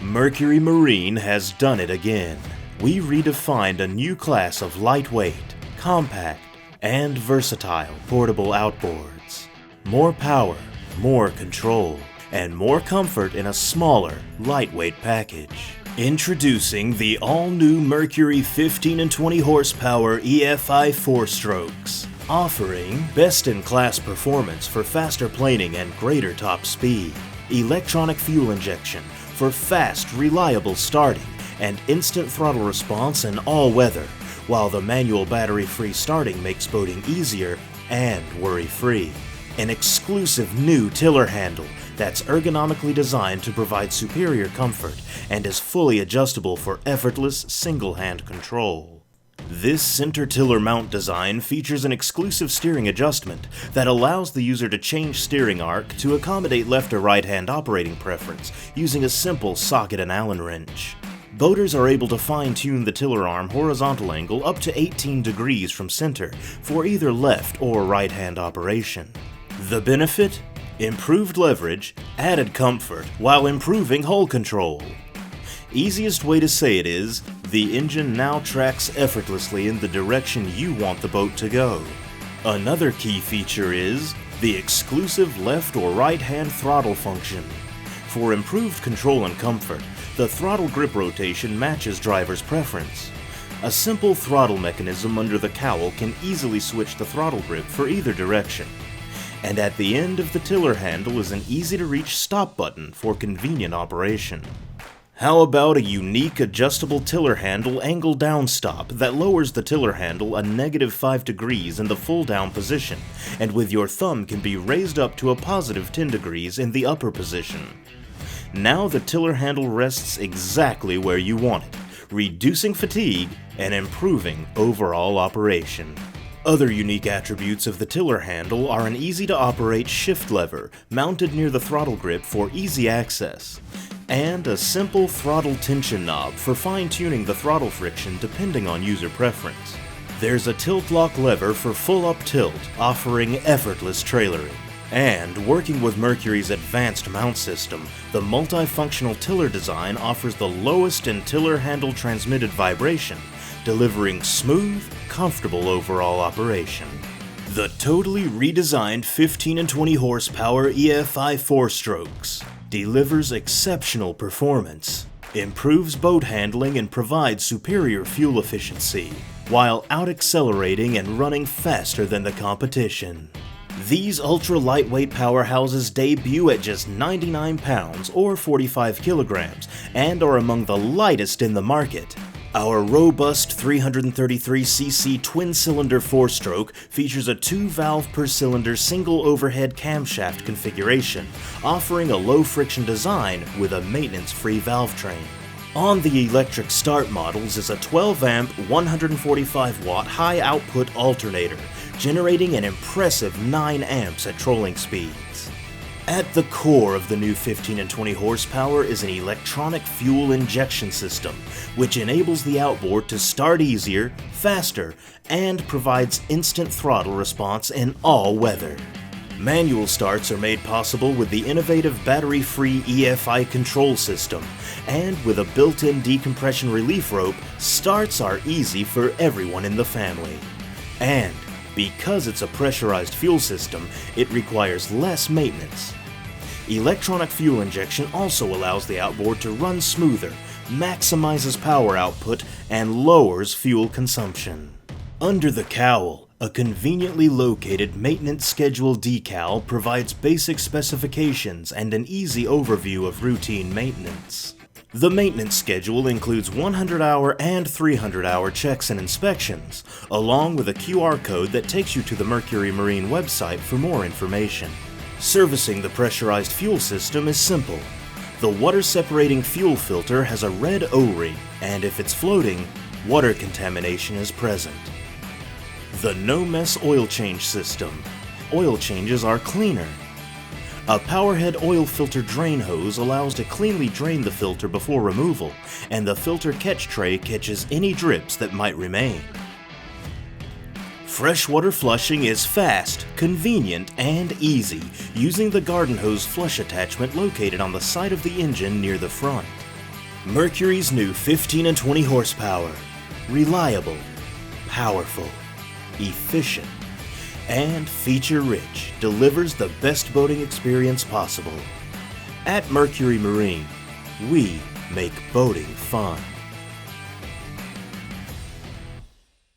Mercury Marine has done it again. We redefined a new class of lightweight, compact, and versatile portable outboards. More power, more control, and more comfort in a smaller, lightweight package. Introducing the all-new Mercury 15 and 20 horsepower EFI 4-strokes, offering best-in-class performance for faster planing and greater top speed. Electronic fuel injection for fast, reliable starting and instant throttle response in all weather, while the manual battery-free starting makes boating easier and worry-free. An exclusive new tiller handle that's ergonomically designed to provide superior comfort and is fully adjustable for effortless single-hand control. This center tiller mount design features an exclusive steering adjustment that allows the user to change steering arc to accommodate left or right hand operating preference using a simple socket and Allen wrench. Boaters are able to fine-tune the tiller arm horizontal angle up to 18 degrees from center for either left or right hand operation. The benefit? Improved leverage, added comfort, while improving hull control. Easiest way to say it is, the engine now tracks effortlessly in the direction you want the boat to go. Another key feature is the exclusive left or right hand throttle function. For improved control and comfort, the throttle grip rotation matches driver's preference. A simple throttle mechanism under the cowl can easily switch the throttle grip for either direction. And at the end of the tiller handle is an easy-to-reach stop button for convenient operation. How about a unique adjustable tiller handle angle down stop that lowers the tiller handle a -5 degrees in the full down position, and with your thumb can be raised up to a +10 degrees in the upper position. Now the tiller handle rests exactly where you want it, reducing fatigue and improving overall operation. Other unique attributes of the tiller handle are an easy-to-operate shift lever mounted near the throttle grip for easy access, and a simple throttle tension knob for fine-tuning the throttle friction depending on user preference. There's a tilt-lock lever for full-up tilt, offering effortless trailering. And working with Mercury's advanced mount system, the multifunctional tiller design offers the lowest in tiller handle transmitted vibration, delivering smooth, comfortable overall operation. The totally redesigned 15 and 20 horsepower EFI 4-strokes delivers exceptional performance, improves boat handling and provides superior fuel efficiency, while out-accelerating and running faster than the competition. These ultra-lightweight powerhouses debut at just 99 pounds or 45 kilograms and are among the lightest in the market. Our robust 333cc twin-cylinder 4-stroke features a 2-valve per cylinder single overhead camshaft configuration, offering a low-friction design with a maintenance-free valve train. On the electric start models is a 12-amp, 145-watt high-output alternator, generating an impressive 9 amps at trolling speeds. At the core of the new 15 and 20 horsepower is an electronic fuel injection system, which enables the outboard to start easier, faster, and provides instant throttle response in all weather. Manual starts are made possible with the innovative battery-free EFI control system, and with a built-in decompression relief rope, starts are easy for everyone in the family. And because it's a pressurized fuel system, it requires less maintenance. Electronic fuel injection also allows the outboard to run smoother, maximizes power output, and lowers fuel consumption. Under the cowl, a conveniently located maintenance schedule decal provides basic specifications and an easy overview of routine maintenance. The maintenance schedule includes 100-hour and 300-hour checks and inspections, along with a QR code that takes you to the Mercury Marine website for more information. Servicing the pressurized fuel system is simple. The water-separating fuel filter has a red O-ring, and if it's floating, water contamination is present. The no-mess oil change system. Oil changes are cleaner. A powerhead oil filter drain hose allows to cleanly drain the filter before removal, and the filter catch tray catches any drips that might remain. Freshwater flushing is fast, convenient, and easy, using the garden hose flush attachment located on the side of the engine near the front. Mercury's new 15 and 20 horsepower. Reliable, powerful, efficient, and feature-rich delivers the best boating experience possible. At Mercury Marine, we make boating fun.